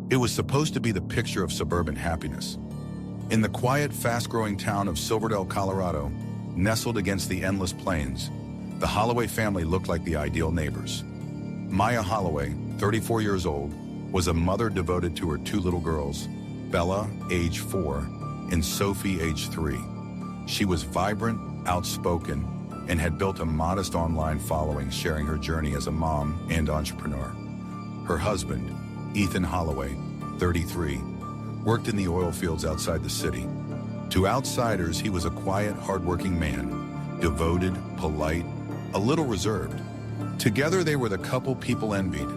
It was supposed to be the picture of suburban happiness. In the quiet, fast-growing town of Silverdale, Colorado, nestled against the endless plains, the Holloway family looked like the ideal neighbors. Maya Holloway, 34 years old, was a mother devoted to her two little girls, Bella, age 4, and Sophie, age 3. She was vibrant, outspoken, and had built a modest online following sharing her journey as a mom and entrepreneur. Her husband, Ethan Holloway, 33, worked in the oil fields outside the city. To outsiders, he was a quiet, hardworking man, devoted, polite, a little reserved. Together, they were the couple people envied.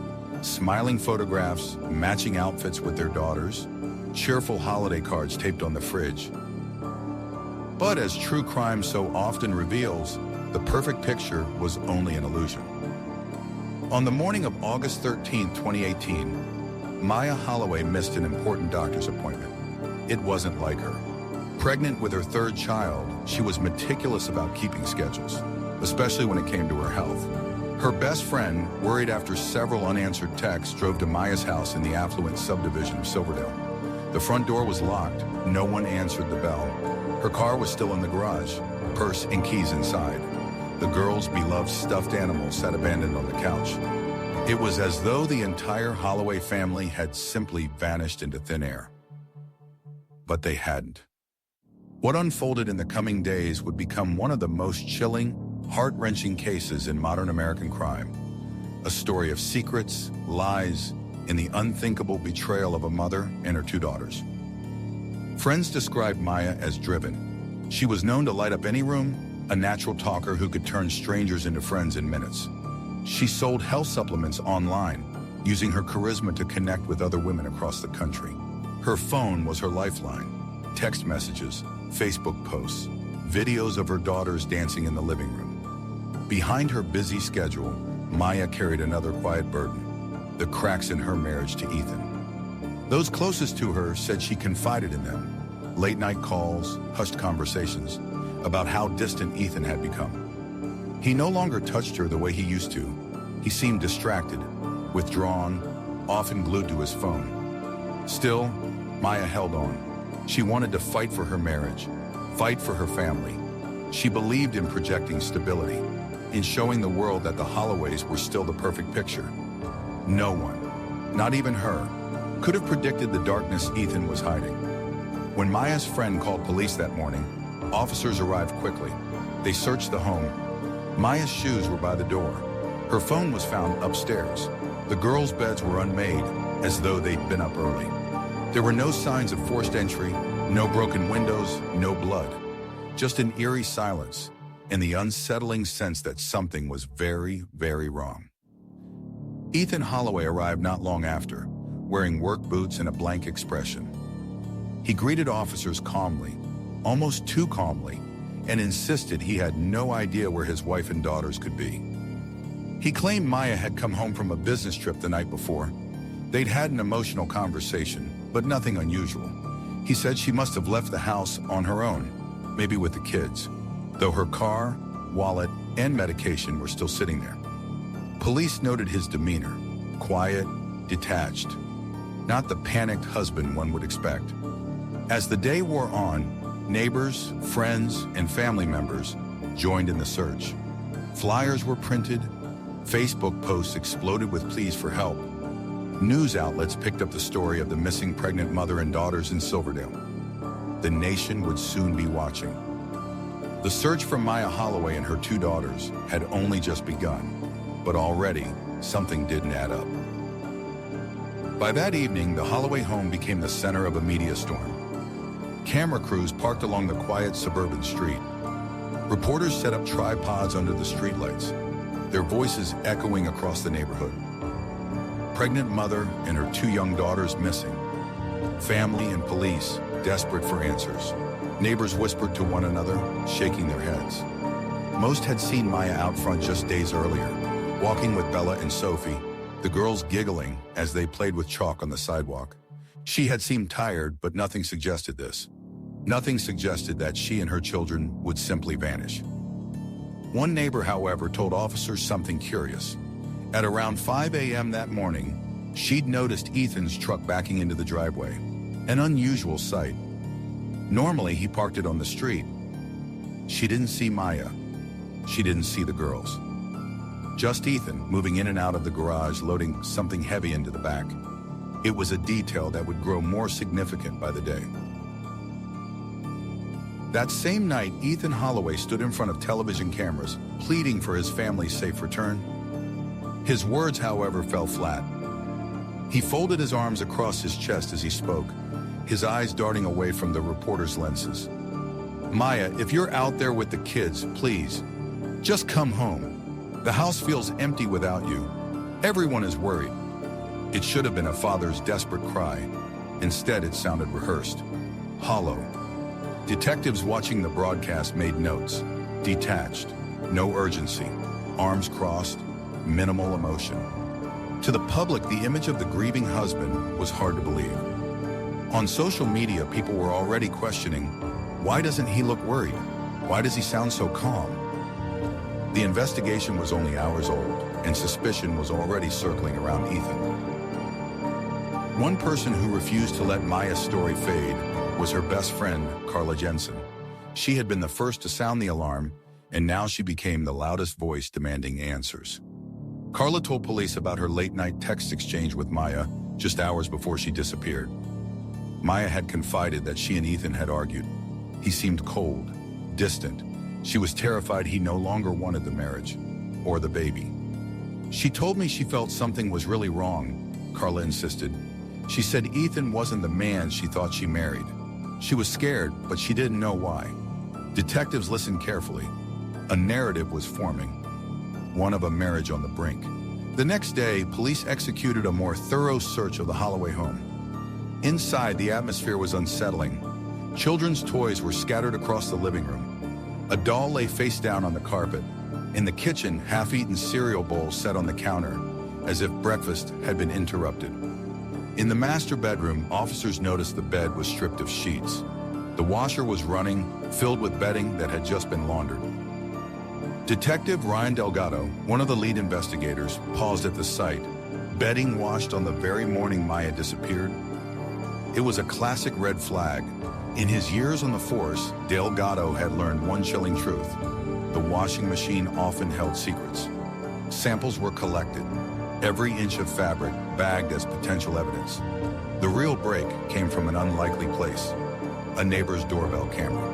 Smiling photographs, matching outfits with their daughters, cheerful holiday cards taped on the fridge. But as true crime so often reveals, the perfect picture was only an illusion. On the morning of August 13, 2018, Maya Holloway missed an important doctor's appointment. It wasn't like her. Pregnant with her third child, she was meticulous about keeping schedules, especially when it came to her health. Her best friend, worried after several unanswered texts, drove to Maya's house in the affluent subdivision of Silverdale. The front door was locked. No one answered the bell. Her car was still in the garage, purse and keys inside. The girl's beloved stuffed animal sat abandoned on the couch. It was as though the entire Holloway family had simply vanished into thin air. But they hadn't. What unfolded in the coming days would become one of the most chilling, heart-wrenching cases in modern American crime. A story of secrets, lies, and the unthinkable betrayal of a mother and her two daughters. Friends described Maya as driven. She was known to light up any room, a natural talker who could turn strangers into friends in minutes. She sold health supplements online, using her charisma to connect with other women across the country. Her phone was her lifeline. Text messages, Facebook posts, videos of her daughters dancing in the living room. Behind her busy schedule, Maya carried another quiet burden, the cracks in her marriage to Ethan. Those closest to her said she confided in them. Late-night calls, hushed conversations about how distant Ethan had become. He no longer touched her the way he used to. He seemed distracted, withdrawn, often glued to his phone. Still, Maya held on. She wanted to fight for her marriage, fight for her family. She believed in projecting stability, in showing the world that the Holloways were still the perfect picture. No one, not even her, could have predicted the darkness Ethan was hiding. When Maya's friend called police that morning, officers arrived quickly. They searched the home. Maya's shoes were by the door. Her phone was found upstairs. The girls' beds were unmade, as though they'd been up early. There were no signs of forced entry, no broken windows, no blood. Just an eerie silence and the unsettling sense that something was very, very wrong. Ethan Holloway arrived not long after, wearing work boots and a blank expression. He greeted officers calmly, almost too calmly, and insisted he had no idea where his wife and daughters could be. He claimed Maya had come home from a business trip the night before. They'd had an emotional conversation, but nothing unusual. He said she must have left the house on her own, maybe with the kids, though her car, wallet, and medication were still sitting there. Police noted his demeanor, quiet, detached, not the panicked husband one would expect. As the day wore on, neighbors, friends, and family members joined in the search. Flyers were printed, Facebook posts exploded with pleas for help. News outlets picked up the story of the missing pregnant mother and daughters in Silverdale. The nation would soon be watching. The search for Maya Holloway and her two daughters had only just begun, but already something didn't add up. By that evening, the Holloway home became the center of a media storm. Camera crews parked along the quiet suburban street. Reporters set up tripods under the streetlights, their voices echoing across the neighborhood. Pregnant mother and her two young daughters missing. Family and police desperate for answers. Neighbors whispered to one another, shaking their heads. Most had seen Maya out front just days earlier, walking with Bella and Sophie, the girls giggling as they played with chalk on the sidewalk. She had seemed tired, but nothing suggested this. Nothing suggested that she and her children would simply vanish. One neighbor, however, told officers something curious. At around 5 a.m. that morning, She'd noticed Ethan's truck backing into the driveway, an unusual sight. Normally, he parked it on the street. She didn't see Maya. She didn't see the girls. Just Ethan moving in and out of the garage, loading something heavy into the back. It was a detail that would grow more significant by the day. That same night, Ethan Holloway stood in front of television cameras, pleading for his family's safe return. His words, however, fell flat. He folded his arms across his chest as he spoke, his eyes darting away from the reporter's lenses. Maya, if you're out there with the kids, please, just come home. The house feels empty without you. Everyone is worried. It should have been a father's desperate cry. Instead, it sounded rehearsed, hollow. Detectives watching the broadcast made notes. Detached, no urgency, arms crossed, minimal emotion. To the public, the image of the grieving husband was hard to believe. On social media, people were already questioning, why doesn't he look worried? Why does he sound so calm? The investigation was only hours old, and suspicion was already circling around Ethan. One person who refused to let Maya's story fade was her best friend, Carla Jensen. She had been the first to sound the alarm, and now she became the loudest voice demanding answers. Carla told police about her late-night text exchange with Maya just hours before she disappeared. Maya had confided that she and Ethan had argued. He seemed cold, distant. She was terrified he no longer wanted the marriage or the baby. She told me she felt something was really wrong, Carla insisted. She said Ethan wasn't the man she thought she married. She was scared, but she didn't know why. Detectives listened carefully. A narrative was forming, one of a marriage on the brink. The next day, police executed a more thorough search of the Holloway home. Inside, the atmosphere was unsettling. Children's toys were scattered across the living room. A doll lay face down on the carpet. In the kitchen, half-eaten cereal bowls sat on the counter, as if breakfast had been interrupted. In the master bedroom, officers noticed the bed was stripped of sheets. The washer was running, filled with bedding that had just been laundered. Detective Ryan Delgado, one of the lead investigators, paused at the site. Bedding washed on the very morning Maya disappeared. It was a classic red flag. In his years on the force, Delgado had learned one chilling truth. The washing machine often held secrets. Samples were collected, every inch of fabric bagged as potential evidence. The real break came from an unlikely place, a neighbor's doorbell camera.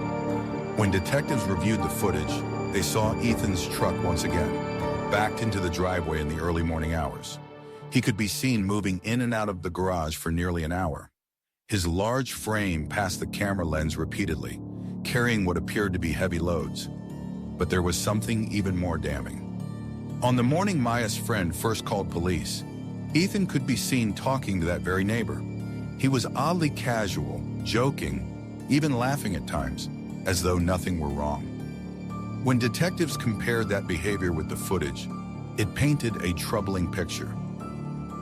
When detectives reviewed the footage, they saw Ethan's truck once again, backed into the driveway in the early morning hours. He could be seen moving in and out of the garage for nearly an hour. His large frame passed the camera lens repeatedly, carrying what appeared to be heavy loads. But there was something even more damning. On the morning Maya's friend first called police, Ethan could be seen talking to that very neighbor. He was oddly casual, joking, even laughing at times, as though nothing were wrong. When detectives compared that behavior with the footage, it painted a troubling picture.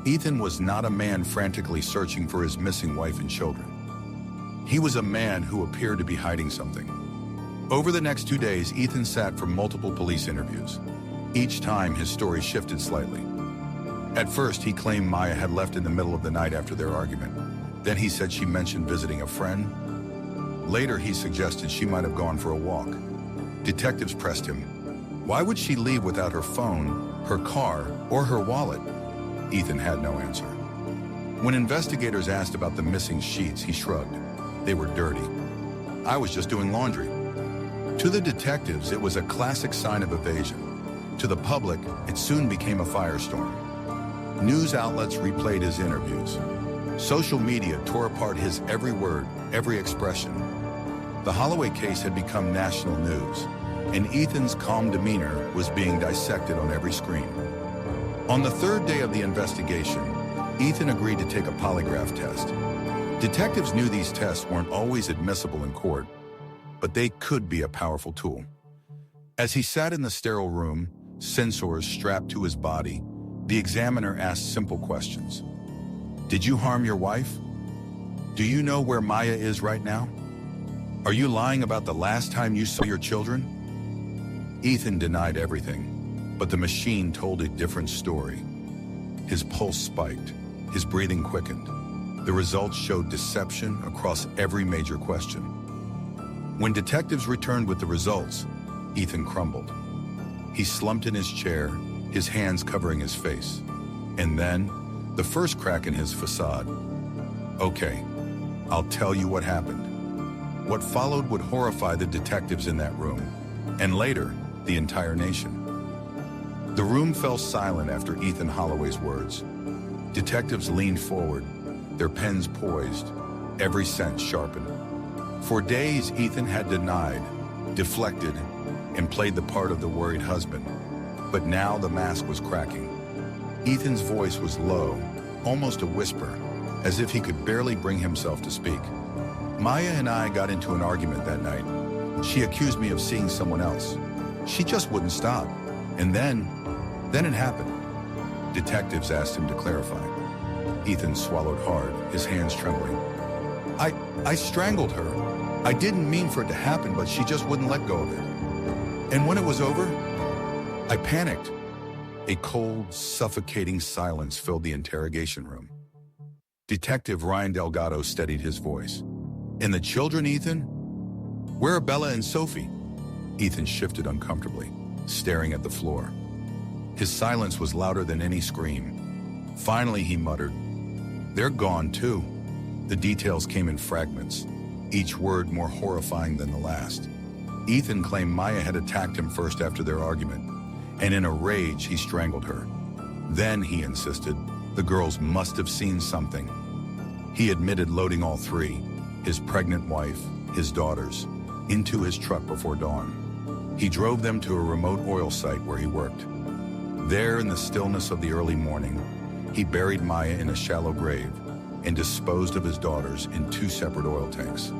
Ethan was not a man frantically searching for his missing wife and children. He was a man who appeared to be hiding something. Over the next 2 days, Ethan sat for multiple police interviews. Each time, his story shifted slightly. At first, he claimed Maya had left in the middle of the night after their argument. Then he said she mentioned visiting a friend. Later, he suggested she might have gone for a walk. Detectives pressed him. Why would she leave without her phone, her car, or her wallet? Ethan had no answer. When investigators asked about the missing sheets, he shrugged. They were dirty. I was just doing laundry. To the detectives, it was a classic sign of evasion. To the public, it soon became a firestorm. News outlets replayed his interviews. Social media tore apart his every word, every expression. The Holloway case had become national news, and Ethan's calm demeanor was being dissected on every screen. On the third day of the investigation, Ethan agreed to take a polygraph test. Detectives knew these tests weren't always admissible in court, but they could be a powerful tool. As he sat in the sterile room, sensors strapped to his body, the examiner asked simple questions. Did you harm your wife? Do you know where Maya is right now? Are you lying about the last time you saw your children? Ethan denied everything, but the machine told a different story. His pulse spiked, His breathing quickened. The results showed deception across every major question. When detectives returned with the results, Ethan crumbled. He slumped in his chair, his hands covering his face. And then, the first crack in his facade. "Okay, I'll tell you what happened." What followed would horrify the detectives in that room, and later, the entire nation. The room fell silent after Ethan Holloway's words. Detectives leaned forward, their pens poised, every sense sharpened. For days, Ethan had denied, deflected, and played the part of the worried husband. But now the mask was cracking. Ethan's voice was low, almost a whisper, as if he could barely bring himself to speak. "Maya and I got into an argument that night. She accused me of seeing someone else. She just wouldn't stop. And then it happened." Detectives asked him to clarify. Ethan swallowed hard, his hands trembling. I strangled her. I didn't mean for it to happen, but she just wouldn't let go of it. And when it was over, I panicked." A cold, suffocating silence filled the interrogation room. Detective Ryan Delgado steadied his voice. "And the children, Ethan? Where are Bella and Sophie?" Ethan shifted uncomfortably, staring at the floor. His silence was louder than any scream. Finally, he muttered, "They're gone too." The details came in fragments, each word more horrifying than the last. Ethan claimed Maya had attacked him first after their argument, and in a rage, he strangled her. Then, he insisted, the girls must have seen something. He admitted loading all three, his pregnant wife, his daughters, into his truck before dawn. He drove them to a remote oil site where he worked. There, in the stillness of the early morning, he buried Maya in a shallow grave and disposed of his daughters in 2 separate oil tanks.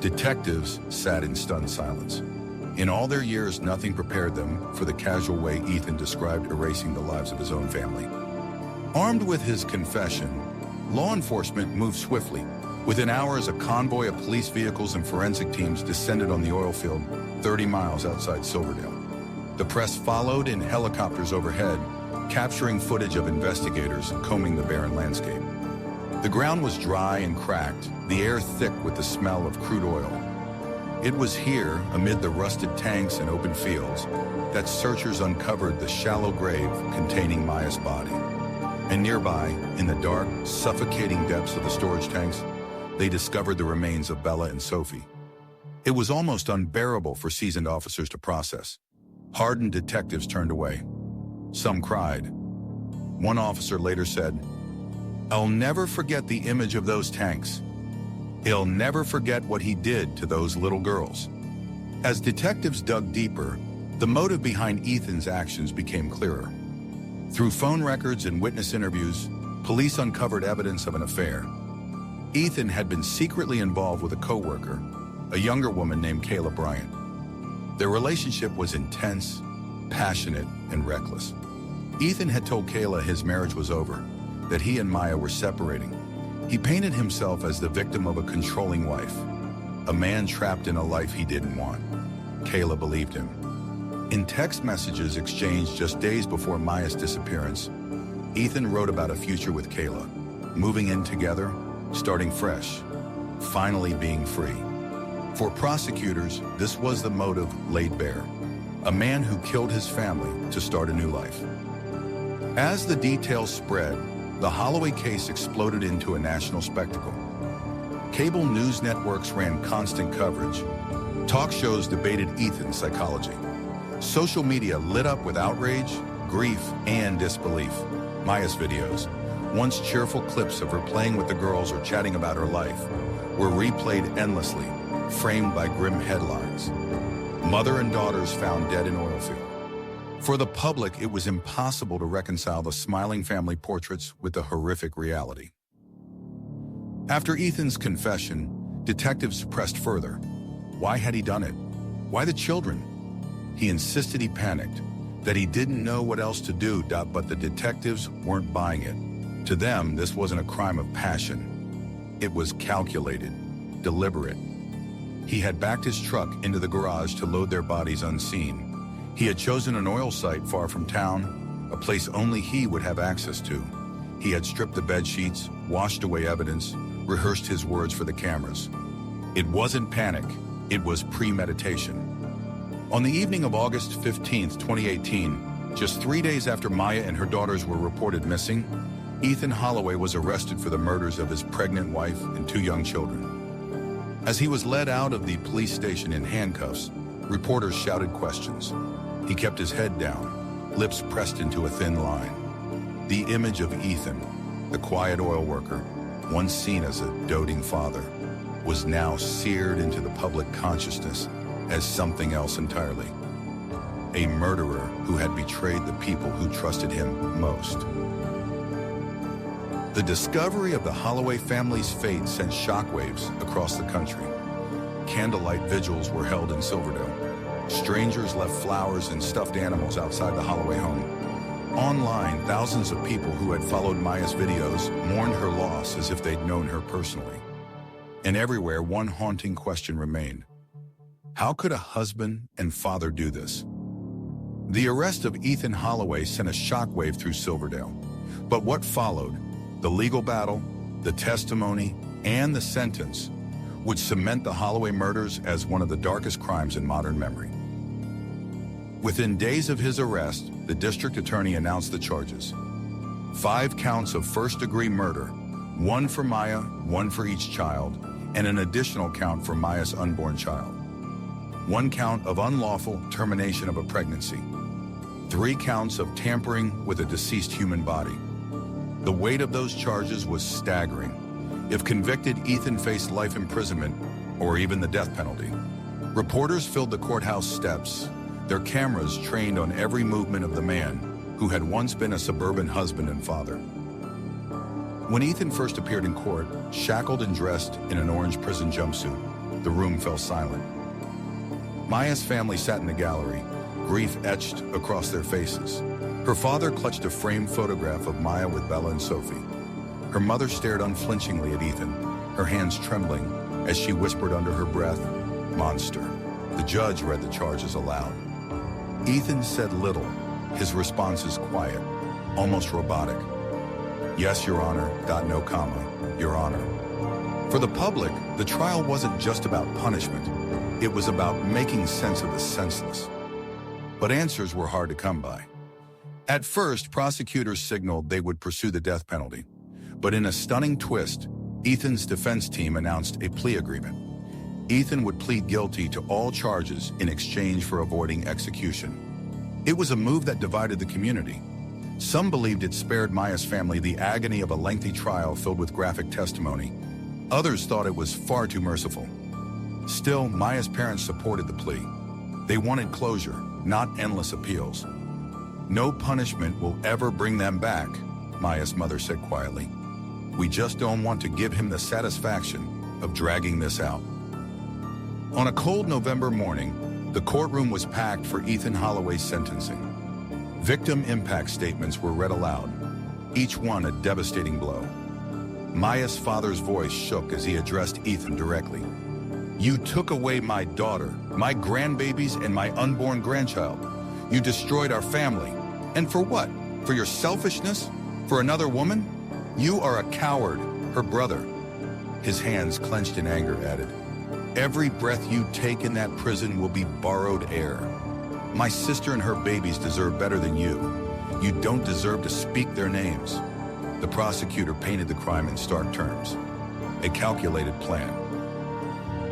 Detectives sat in stunned silence. In all their years, nothing prepared them for the casual way Ethan described erasing the lives of his own family. Armed with his confession, law enforcement moved swiftly. Within hours, a convoy of police vehicles and forensic teams descended on the oil field 30 miles outside Silverdale. The press followed in helicopters overhead, capturing footage of investigators combing the barren landscape. The ground was dry and cracked, the air thick with the smell of crude oil. It was here, amid the rusted tanks and open fields, that searchers uncovered the shallow grave containing Maya's body. And nearby, in the dark, suffocating depths of the storage tanks, they discovered the remains of Bella and Sophie. It was almost unbearable for seasoned officers to process. Hardened detectives turned away. Some cried. One officer later said, "I'll never forget the image of those tanks. He'll never forget what he did to those little girls." As detectives dug deeper, the motive behind Ethan's actions became clearer. Through phone records and witness interviews, police uncovered evidence of an affair. Ethan had been secretly involved with a coworker, a younger woman named Kayla Bryant. Their relationship was intense, passionate, and reckless. Ethan had told Kayla his marriage was over, that he and Maya were separating. He painted himself as the victim of a controlling wife, a man trapped in a life he didn't want. Kayla believed him. In text messages exchanged just days before Maya's disappearance, Ethan wrote about a future with Kayla, moving in together, starting fresh, finally being free. For prosecutors, this was the motive laid bare: a man who killed his family to start a new life. As the details spread, the Holloway case exploded into a national spectacle. Cable news networks ran constant coverage. Talk shows debated Ethan's psychology. Social media lit up with outrage, grief, and disbelief. Maya's videos, once cheerful clips of her playing with the girls or chatting about her life, were replayed endlessly, framed by grim headlines. Mother and daughters found dead in oil field. For the public, it was impossible to reconcile the smiling family portraits with the horrific reality. After Ethan's confession, detectives pressed further. Why had he done it? Why the children? He insisted he panicked, that he didn't know what else to do, but the detectives weren't buying it. To them, this wasn't a crime of passion. It was calculated, deliberate. He had backed his truck into the garage to load their bodies unseen. He had chosen an oil site far from town, a place only he would have access to. He had stripped the bed sheets, washed away evidence, rehearsed his words for the cameras. It wasn't panic, it was premeditation. On the evening of August 15, 2018, just 3 days after Maya and her daughters were reported missing, Ethan Holloway was arrested for the murders of his pregnant wife and 2 young children. As he was led out of the police station in handcuffs, reporters shouted questions. He kept his head down, lips pressed into a thin line. The image of Ethan, the quiet oil worker, once seen as a doting father, was now seared into the public consciousness as something else entirely. A murderer who had betrayed the people who trusted him most. The discovery of the Holloway family's fate sent shockwaves across the country. Candlelight vigils were held in Silverdale. Strangers left flowers and stuffed animals outside the Holloway home. Online, thousands of people who had followed Maya's videos mourned her loss as if they'd known her personally. And everywhere, one haunting question remained. How could a husband and father do this? The arrest of Ethan Holloway sent a shockwave through Silverdale. But what followed, the legal battle, the testimony, and the sentence, would cement the Holloway murders as one of the darkest crimes in modern memory. Within days of his arrest, the district attorney announced the charges. 5 counts of first-degree murder, 1 for Maya, 1 for each child, and an additional count for Maya's unborn child. 1 count of unlawful termination of a pregnancy. 3 counts of tampering with a deceased human body. The weight of those charges was staggering. If convicted, Ethan faced life imprisonment or even the death penalty. Reporters filled the courthouse steps, their cameras trained on every movement of the man who had once been a suburban husband and father. When Ethan first appeared in court, shackled and dressed in an orange prison jumpsuit, the room fell silent. Maya's family sat in the gallery, grief etched across their faces. Her father clutched a framed photograph of Maya with Bella and Sophie. Her mother stared unflinchingly at Ethan, her hands trembling as she whispered under her breath, "Monster." The judge read the charges aloud. Ethan said little, his responses quiet, almost robotic. "Yes, Your Honor, ... no comma, Your Honor." For the public, the trial wasn't just about punishment. It was about making sense of the senseless. But answers were hard to come by. At first, prosecutors signaled they would pursue the death penalty. But in a stunning twist, Ethan's defense team announced a plea agreement. Ethan would plead guilty to all charges in exchange for avoiding execution. It was a move that divided the community. Some believed it spared Maya's family the agony of a lengthy trial filled with graphic testimony. Others thought it was far too merciful. Still, Maya's parents supported the plea. They wanted closure, not endless appeals. "No punishment will ever bring them back," Maya's mother said quietly. "We just don't want to give him the satisfaction of dragging this out." On a cold November morning, the courtroom was packed for Ethan Holloway's sentencing. Victim impact statements were read aloud, each one a devastating blow. Maya's father's voice shook as he addressed Ethan directly. "You took away my daughter, my grandbabies, and my unborn grandchild. You destroyed our family. And for what? For your selfishness? For another woman? You are a coward," her brother, his hands clenched in anger, added. "Every breath you take in that prison will be borrowed air. My sister and her babies deserve better than you. You don't deserve to speak their names." The prosecutor painted the crime in stark terms. A calculated plan.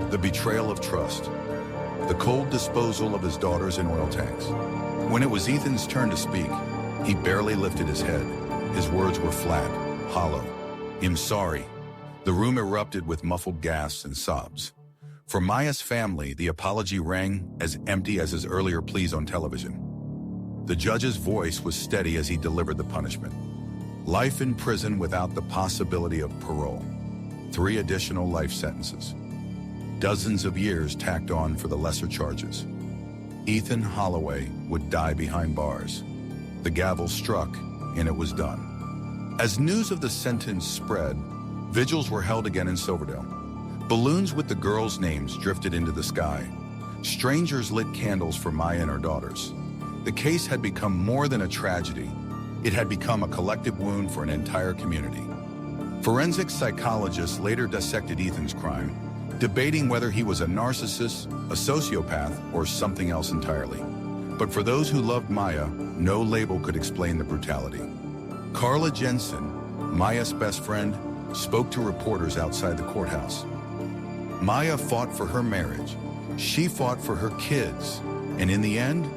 The betrayal of trust. The cold disposal of his daughters in oil tanks. When it was Ethan's turn to speak, he barely lifted his head. His words were flat, hollow. "I'm sorry." The room erupted with muffled gasps and sobs. For Maya's family, the apology rang as empty as his earlier pleas on television. The judge's voice was steady as he delivered the punishment. Life in prison without the possibility of parole. 3 additional life sentences. Dozens of years tacked on for the lesser charges. Ethan Holloway would die behind bars. The gavel struck, and it was done. As news of the sentence spread, vigils were held again in Silverdale. Balloons with the girls' names drifted into the sky. Strangers lit candles for Maya and her daughters. The case had become more than a tragedy. It had become a collective wound for an entire community. Forensic psychologists later dissected Ethan's crime, debating whether he was a narcissist, a sociopath, or something else entirely. But for those who loved Maya, no label could explain the brutality. Carla Jensen, Maya's best friend, spoke to reporters outside the courthouse. Maya fought for her marriage. She fought for her kids. And in the end,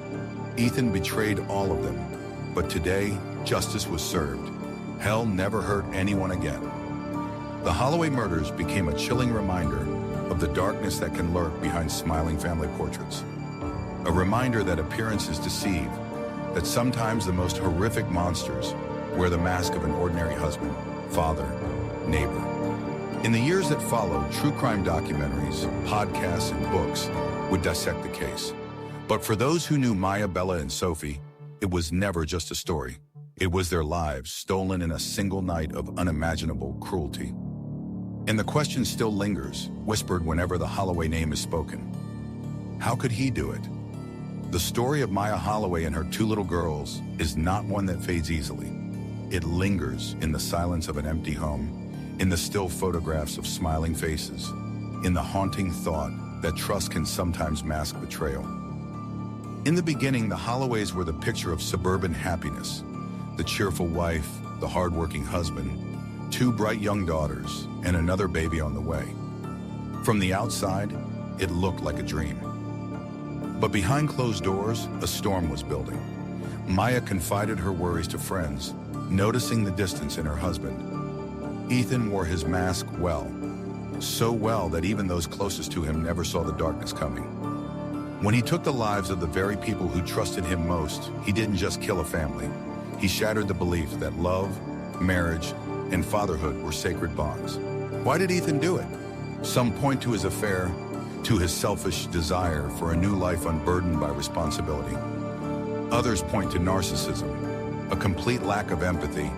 Ethan betrayed all of them. But today, justice was served. Hell never hurt anyone again. The Holloway murders became a chilling reminder of the darkness that can lurk behind smiling family portraits. A reminder that appearances deceive, that sometimes the most horrific monsters wear the mask of an ordinary husband, father, neighbor. In the years that followed, true crime documentaries, podcasts, and books would dissect the case. But for those who knew Maya, Bella, and Sophie, it was never just a story. It was their lives stolen in a single night of unimaginable cruelty. And the question still lingers, whispered whenever the Holloway name is spoken. How could he do it? The story of Maya Holloway and her two little girls is not one that fades easily. It lingers in the silence of an empty home, in the still photographs of smiling faces, in the haunting thought that trust can sometimes mask betrayal. In the beginning, the Holloways were the picture of suburban happiness, the cheerful wife, the hardworking husband, two bright young daughters, and another baby on the way. From the outside, it looked like a dream. But behind closed doors, a storm was building. Maya confided her worries to friends, noticing the distance in her husband. Ethan wore his mask well, so well that even those closest to him never saw the darkness coming. When he took the lives of the very people who trusted him most, he didn't just kill a family. He shattered the belief that love, marriage, and fatherhood were sacred bonds. Why did Ethan do it? Some point to his affair, to his selfish desire for a new life unburdened by responsibility. Others point to narcissism, a complete lack of empathy,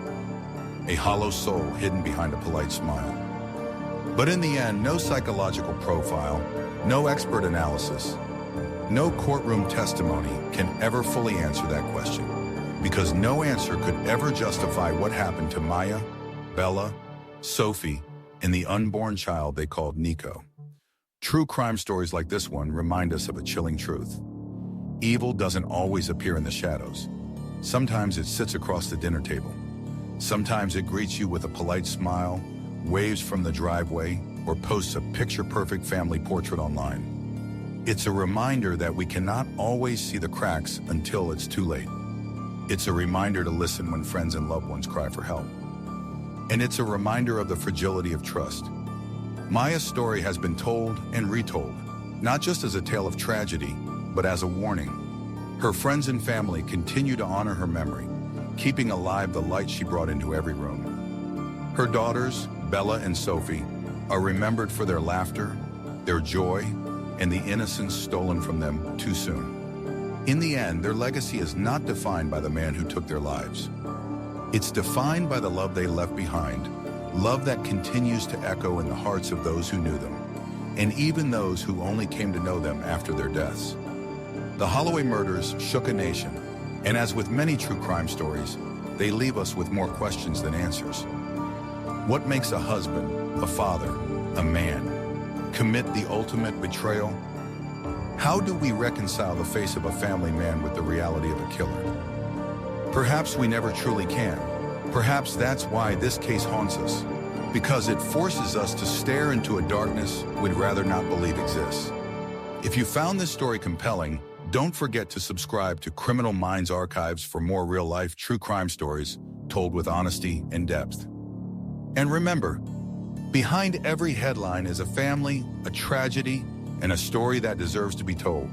a hollow soul hidden behind a polite smile. But in the end, no psychological profile, no expert analysis, no courtroom testimony can ever fully answer that question, because no answer could ever justify what happened to Maya, Bella, Sophie, and the unborn child they called Nico. True crime stories like this one remind us of a chilling truth. Evil doesn't always appear in the shadows. Sometimes it sits across the dinner table. Sometimes it greets you with a polite smile, waves from the driveway, or posts a picture-perfect family portrait online. It's a reminder that we cannot always see the cracks until it's too late. It's a reminder to listen when friends and loved ones cry for help. And it's a reminder of the fragility of trust. Maya's story has been told and retold, not just as a tale of tragedy, but as a warning. Her friends and family continue to honor her memory, keeping alive the light she brought into every room. Her daughters, Bella and Sophie, are remembered for their laughter, their joy, and the innocence stolen from them too soon. In the end, their legacy is not defined by the man who took their lives. It's defined by the love they left behind, love that continues to echo in the hearts of those who knew them, and even those who only came to know them after their deaths. The Holloway murders shook a nation, and as with many true crime stories, they leave us with more questions than answers. What makes a husband, a father, a man, commit the ultimate betrayal? How do we reconcile the face of a family man with the reality of a killer? Perhaps we never truly can. Perhaps that's why this case haunts us, because it forces us to stare into a darkness we'd rather not believe exists. If you found this story compelling, don't forget to subscribe to Criminal Minds Archives for more real-life true crime stories told with honesty and depth. And remember, behind every headline is a family, a tragedy, and a story that deserves to be told.